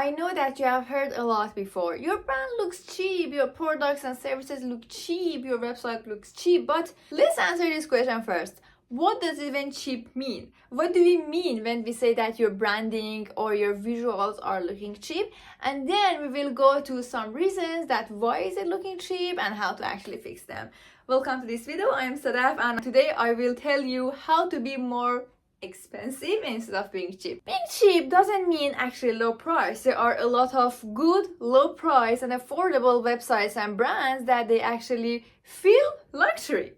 I know that you have heard a lot before. Your brand looks cheap, your products and services look cheap, your website looks cheap, but let's answer this question first. What does even cheap mean? What do we mean when we say that your branding or your visuals are looking cheap? And then we will go to some reasons that why is it looking cheap and how to actually fix them. Welcome to this video. I am Sadaf and today I will tell you how to be more expensive instead of being cheap. Being cheap doesn't mean actually low price. There are a lot of good, low price and affordable websites and brands that they actually feel luxury,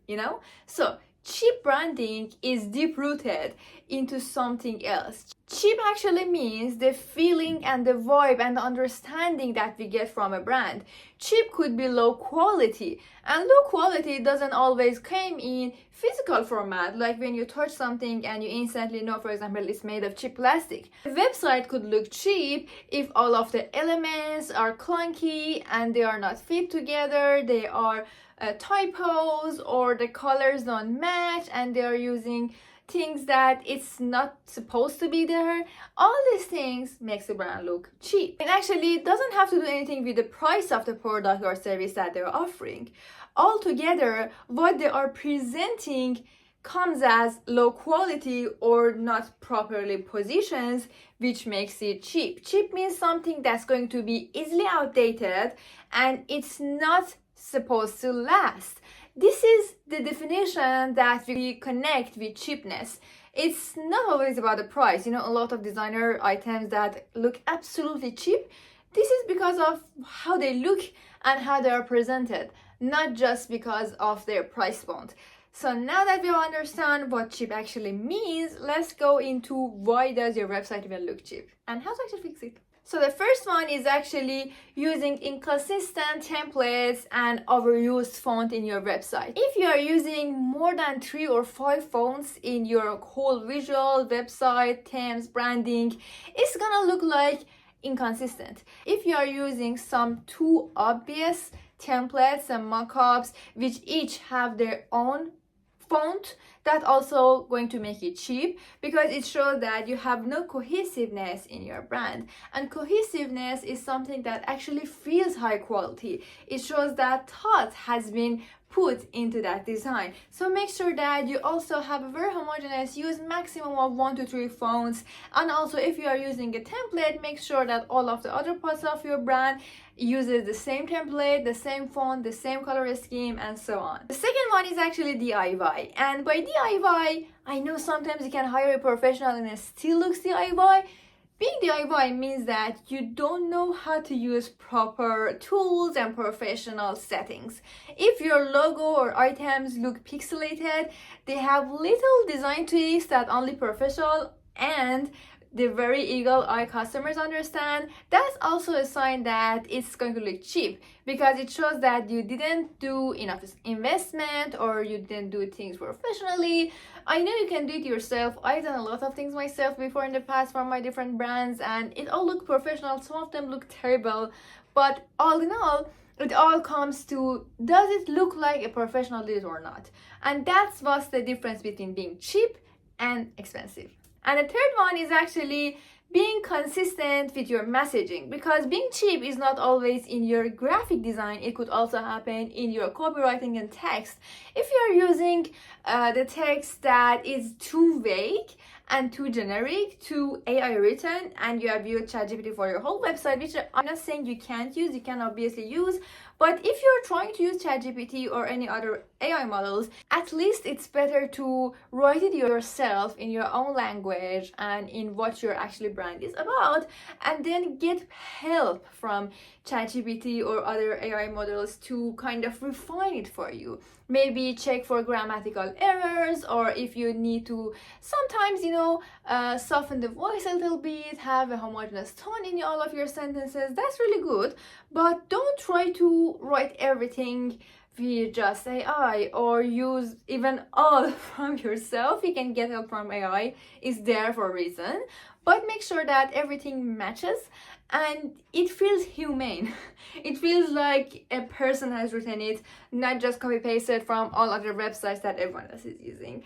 So cheap branding is deep rooted into something else. Cheap actually means the feeling and the vibe and the understanding that we get from a brand. Cheap could be low quality, and low quality doesn't always come in physical format, like when you touch something and you instantly know, for example, it's made of cheap plastic. A website could look cheap if all of the elements are clunky and they are not fit together, they are typos, or the colors don't match and they are using things that it's not supposed to be there. All these things makes a brand look cheap. It actually doesn't have to do anything with the price of the product or service that they're offering. Altogether, what they are presenting comes as low quality or not properly positioned, which makes it cheap. Cheap means something that's going to be easily outdated and it's not supposed to last. This is the definition that we connect with cheapness. It's not always about the price. A lot of designer items that look absolutely cheap, this is because of how they look and how they are presented, not just because of their price point. So now that we understand what cheap actually means, let's go into why does your website even look cheap and how to actually fix it. So the first one is actually using inconsistent templates and overused font in your website. If you are using more than 3 or 5 fonts in your whole visual, website, themes, branding, it's gonna look like inconsistent. If you are using some too obvious templates and mockups which each have their own font, that also going to make it cheap because it shows that you have no cohesiveness in your brand, and cohesiveness is something that actually feels high quality. It shows that thought has been put into that design. So make sure that you also have a very homogeneous, use maximum of 1 to 3 fonts, and also if you are using a template, make sure that all of the other parts of your brand uses the same template, the same font, the same color scheme, and so on. The second one is actually DIY, and by DIY, I know sometimes you can hire a professional and it still looks DIY. Being DIY means that you don't know how to use proper tools and professional settings. If your logo or items look pixelated, they have little design tweaks that only professional and the very eagle eye customers understand. That's also a sign that it's going to look cheap because it shows that you didn't do enough investment or you didn't do things professionally. I know you can do it yourself. I've done a lot of things myself before in the past for my different brands and it all looked professional. Some of them look terrible, but all in all, it all comes to, does it look like a professional did it or not? And that's what's the difference between being cheap and expensive. And the third one is actually being consistent with your messaging, because being cheap is not always in your graphic design. It could also happen in your copywriting and text. If you're using the text that is too vague and too generic, too AI written, and you have used ChatGPT for your whole website, which I'm not saying you can't use, you can obviously use, but if you're trying to use ChatGPT or any other AI models, at least it's better to write it yourself in your own language and in what your actually brand is about, and then get help from ChatGPT or other AI models to kind of refine it for you. Maybe check for grammatical errors, or if you need to sometimes, soften the voice a little bit, have a homogeneous tone in all of your sentences. That's really good, but don't try to write everything with just AI or use even all from yourself. You can get help from AI, it's there for a reason, but make sure that everything matches and it feels humane. It feels like a person has written it, not just copy pasted from all other websites that everyone else is using.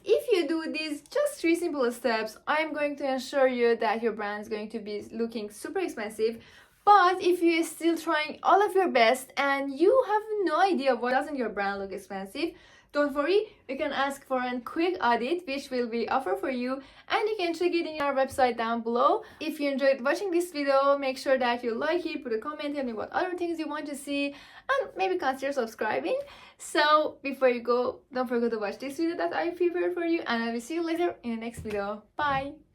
if you do these just 3 simple steps, I'm going to ensure you that your brand is going to be looking super expensive. But if you're still trying all of your best and you have no idea why doesn't your brand look expensive, don't worry, you can ask for a quick audit which will be offered for you, and you can check it in our website down below. If you enjoyed watching this video, make sure that you like it, put a comment, tell me what other things you want to see, and maybe consider subscribing. So before you go, don't forget to watch this video that I prepared for you, and I will see you later in the next video. Bye!